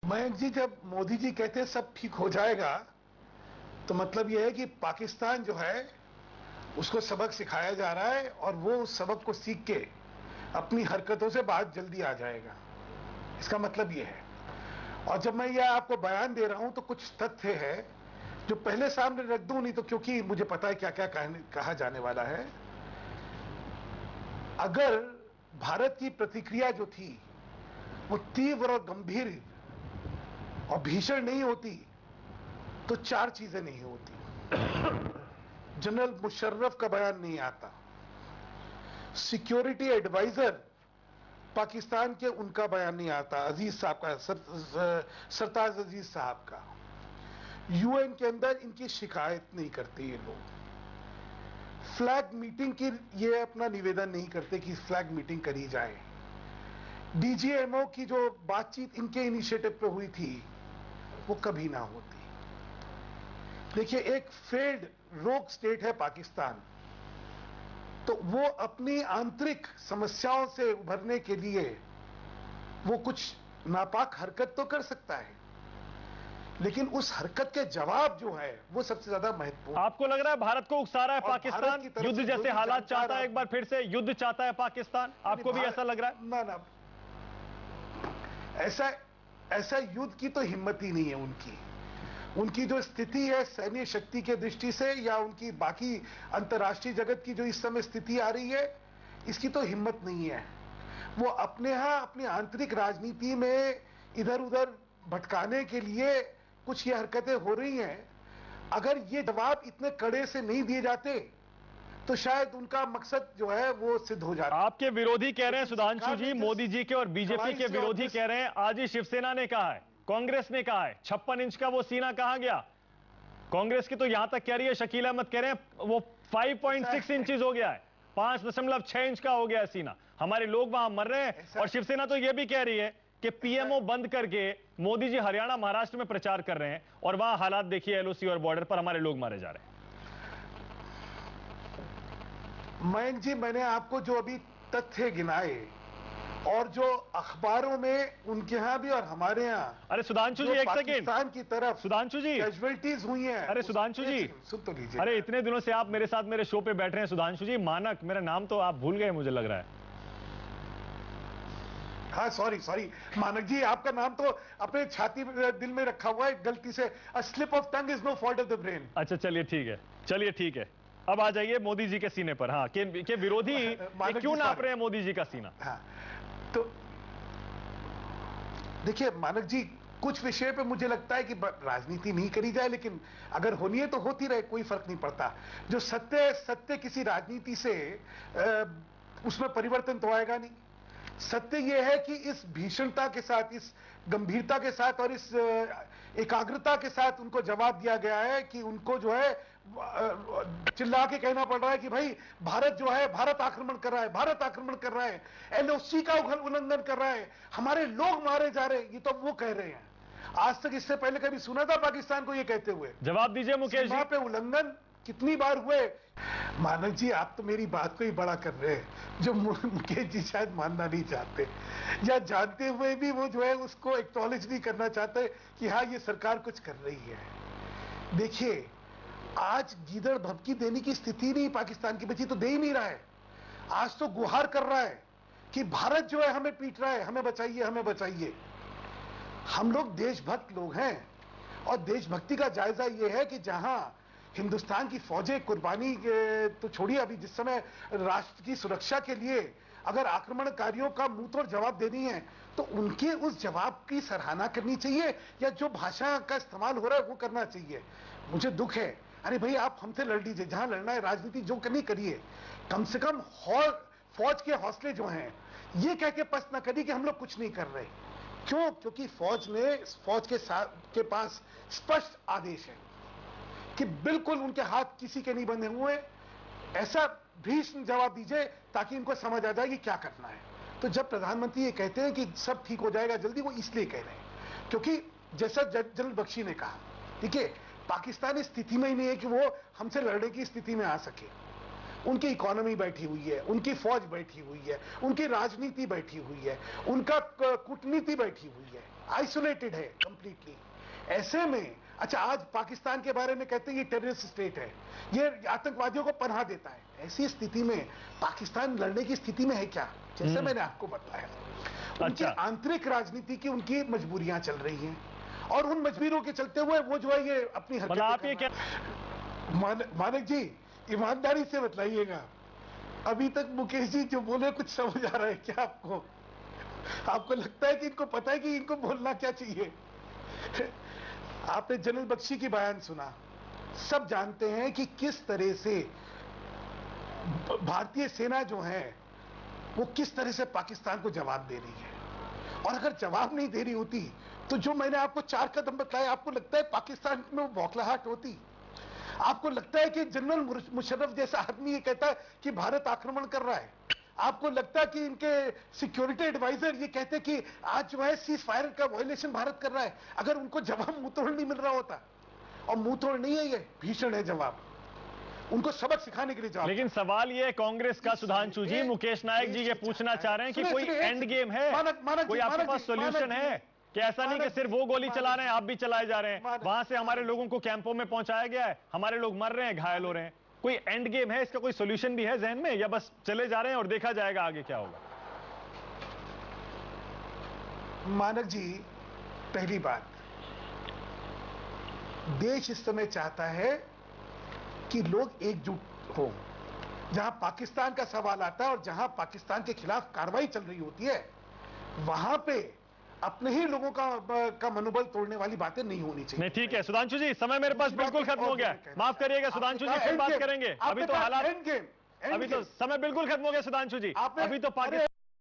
मयंक जी, जब मोदी जी कहते हैं सब ठीक हो जाएगा, तो मतलब यह है कि पाकिस्तान जो है उसको सबक सिखाया जा रहा है और वो उस सबक को सीख के अपनी हरकतों से बाहर जल्दी आ जाएगा। इसका मतलब यह है। और जब मैं यह आपको बयान दे रहा हूं तो कुछ तथ्य है जो पहले सामने रख दूं, नहीं तो क्योंकि मुझे पता है क्या क्या कहा जाने वाला है। अगर भारत की प्रतिक्रिया जो थी वो तीव्र और गंभीर और भीषण नहीं होती तो चार चीजें नहीं होती। जनरल मुशर्रफ का बयान नहीं आता, सिक्योरिटी एडवाइजर पाकिस्तान के उनका बयान नहीं आता, अजीज साहब का, सरताज अजीज साहब का। यूएन के अंदर इनकी शिकायत नहीं करते ये लोग। फ्लैग मीटिंग की ये अपना निवेदन नहीं करते कि फ्लैग मीटिंग करी जाए। डीजीएमओ की जो बातचीत इनके इनिशिएटिव पे हुई थी वो कभी ना होती। देखिए, एक फेल्ड रोग स्टेट है पाकिस्तान, तो वो अपनी आंतरिक समस्याओं से उभरने के लिए वो कुछ नापाक हरकत तो कर सकता है, लेकिन उस हरकत के जवाब जो है वो सबसे ज्यादा महत्वपूर्ण। आपको लग रहा है भारत को उकसा रहा है पाकिस्तान? युद्ध जैसे हालात चाहता है, एक बार फिर से युद्ध चाहता है पाकिस्तान? आपको भी ऐसा लग रहा है? ना, ऐसा युद्ध की तो हिम्मत ही नहीं है उनकी। उनकी जो स्थिति है सैन्य शक्ति के दृष्टि से, या उनकी बाकी अंतर्राष्ट्रीय जगत की जो इस समय स्थिति आ रही है, इसकी तो हिम्मत नहीं है। वो अपने यहां अपनी आंतरिक राजनीति में इधर उधर भटकाने के लिए कुछ ये हरकतें हो रही हैं। अगर ये जवाब इतने कड़े से नहीं दिए जाते तो शायद उनका मकसद जो है वो सिद्ध हो जाता। आपके विरोधी कह रहे हैं सुधांशु जी, मोदी जी के और बीजेपी के विरोधी कह रहे हैं, आज ही शिवसेना ने कहा है, कांग्रेस ने कहा है 56 इंच का वो सीना कहां गया। कांग्रेस की तो यहां तक कह रही है, शकील अहमद कह रहे हैं वो 5.6 इंचेस हो गया है, 5.6 इंच का हो गया है सीना। हमारे लोग वहां मर रहे हैं। और शिवसेना तो यह भी कह रही है कि पीएमओ बंद करके मोदी जी हरियाणा महाराष्ट्र में प्रचार कर रहे हैं और वहां हालात देखिए, एलओसी और बॉर्डर पर हमारे लोग मारे जा रहे हैं। मयंक जी, मैंने आपको जो अभी तथ्य गिनाए और जो अखबारों में उनके यहां भी और हमारे यहां, अरे सुधांशु जी एक सेकंड, पाकिस्तान की तरफ सुधांशु जी कैजुअलिटीज हुई हैं। अरे सुधांशु जी सुन तो लीजिए। अरे इतने दिनों से आप मेरे साथ मेरे शो पे बैठ रहे हैं सुधांशु जी। मानक मेरा नाम तो आप भूल गए मुझे लग रहा है। हाँ, सॉरी मानक जी, आपका नाम तो अपने छाती दिल में रखा हुआ है गलती से। A slip of tongue is no fault of the brain. अच्छा चलिए ठीक है, अब आ जाइए मोदी जी के सीने पर। हाँ, के विरोधी क्यों नाप रहे हैं मोदी जी का सीना? हाँ, तो देखिए मानक जी, कुछ विषय पे मुझे लगता है कि राजनीति नहीं करी जाए, लेकिन अगर होनी है तो होती रहे, कोई फर्क नहीं पड़ता। जो सत्य किसी राजनीति से उसमें परिवर्तन तो आएगा नहीं। सत्य यह है कि इस भीषणता के साथ, इस गंभीरता के साथ और इस एकाग्रता के साथ उनको जवाब दिया गया है कि उनको जो है चिल्ला के कहना पड़ रहा है कि भाई भारत जो है, भारत आक्रमण कर रहा है, भारत आक्रमण कर रहा है, एलओसी का उल्लंघन कर रहा है, हमारे लोग मारे जा रहे हैं। ये तो वो कह रहे हैं। आज तक इससे पहले कभी सुना था पाकिस्तान को ये कहते हुए? जवाब दीजिए मुकेश जी। पे उल्लंघन कितनी बार हुए? मानक जी, आप तो मेरी बात को ही बड़ा कर रहे हैं, जो मुकेश जी शायद मानना नहीं चाहते, या जानते हुए भी वो जो है उसको एक्नॉलेज नहीं करना चाहते कि हाँ ये सरकार कुछ कर रही है। देखिए, आज गीदड़ भभकी देने की स्थिति नहीं पाकिस्तान की बची, तो दे ही नहीं रहा है। आज तो गुहार कर रहा है कि भारत जो है हमें पीट रहा है, हमें बचाइए, हमें बचाइए। हम लोग देशभक्त लोग हैं और देशभक्ति का जायजा यह है कि जहां हिंदुस्तान की फौजें कुर्बानी तो छोड़िए, अभी जिस समय राष्ट्र की सुरक्षा के लिए अगर आक्रमणकारियों का मुंहतोड़ जवाब देनी है तो उनके उस जवाब की सराहना करनी चाहिए, या जो भाषा का इस्तेमाल हो रहा है वो करना चाहिए। मुझे दुख है, अरे भाई आप हमसे लड़ लीजिए, जहां लड़ना है, राजनीति जो करनी करिए, कम से कम फौज के हौसले जो हैं ये कह के पस्त ना करिए कि हम लोग कुछ नहीं कर रहे। क्यों? क्योंकि फौज के पास स्पष्ट आदेश है कि बिल्कुल उनके हाथ किसी के नहीं बंधे हुए। ऐसा भीषण जवाब दीजिए ताकि इनको समझ आ जाए कि क्या करना है। तो जब प्रधानमंत्री ये कहते हैं कि सब ठीक हो जाएगा जल्दी, वो इसलिए कह रहे हैं क्योंकि जैसा जनरल बख्शी ने कहा, ठीक है, पाकिस्तान इस स्थिति में ही नहीं है कि वो हमसे लड़ने की स्थिति में आ सके। उनकी इकोनॉमी बैठी हुई है, उनकी फौज बैठी हुई है, उनकी राजनीति बैठी हुई है, उनका कूटनीति बैठी हुई है, आइसोलेटेड है कंप्लीटली। ऐसे में अच्छा आज पाकिस्तान के बारे में कहते हैं ये टेररिस्ट स्टेट है, ये आतंकवादियों को पनाह देता है। ऐसी स्थिति में पाकिस्तान लड़ने की स्थिति में है क्या? जैसे मैंने आपको बताया, उनकी आंतरिक राजनीति की उनकी मजबूरियां चल रही हैं और उन मजबूरियों के चलते हुए वो जो है ये अपनी हरकतें मानक जी ईमानदारी से बतलाइएगा, अभी तक मुकेश जी जो बोले कुछ समझ आ रहा है क्या आपको? आपको लगता है कि इनको पता है कि इनको बोलना क्या चाहिए? आपने जनरल बख्शी की बयान सुना, सब जानते हैं कि किस तरह से भारतीय सेना जो है वो किस तरह से पाकिस्तान को जवाब दे रही है। और अगर जवाब नहीं दे रही होती तो जो मैंने आपको 4 कदम बताए, आपको लगता है पाकिस्तान में वो बौखलाहट होती? आपको लगता है कि जनरल मुशर्रफ जैसा आदमी ये कहता है कि भारत आक्रमण कर रहा है? आपको लगता है कि इनके सिक्योरिटी एडवाइजर ये कहते हैं कि आज जो है सीज फायर का वायलेशन भारत कर रहा है? अगर उनको जवाब मुंहतोड़ नहीं मिल रहा होता, और मुंहतोड़ नहीं है, ये भीषण है जवाब, उनको सबक सिखाने के लिए जवाब। लेकिन सवाल ये है कांग्रेस का, सुधांशु जी, मुकेश नायक जी ये पूछना चाह रहे हैं कि कोई एंड गेम है, कोई आपके पास सॉल्यूशन है कि ऐसा नहीं कि सिर्फ वो गोली चला रहे हैं, आप भी चलाए जा रहे हैं, वहां से हमारे लोगों को कैंपों में पहुंचाया गया है, हमारे लोग मर रहे हैं, घायल हो रहे हैं, कोई एंड गेम है? इसका कोई सॉल्यूशन भी है जहन में, या बस चले जा रहे हैं और देखा जाएगा आगे क्या होगा? मानक जी, पहली बात, देश इस समय चाहता है कि लोग एकजुट हो। जहां पाकिस्तान का सवाल आता है और जहां पाकिस्तान के खिलाफ कार्रवाई चल रही होती है, वहां पे अपने ही लोगों का मनोबल तोड़ने वाली बातें नहीं होनी चाहिए। नहीं, ठीक है सुधांशु जी, समय मेरे पास बिल्कुल खत्म हो गया, माफ करिएगा सुधांशु जी, फिर बात करेंगे। अभी तो हालात, अभी तो समय बिल्कुल खत्म हो गया सुधांशु जी, अभी तो पाकिस्तान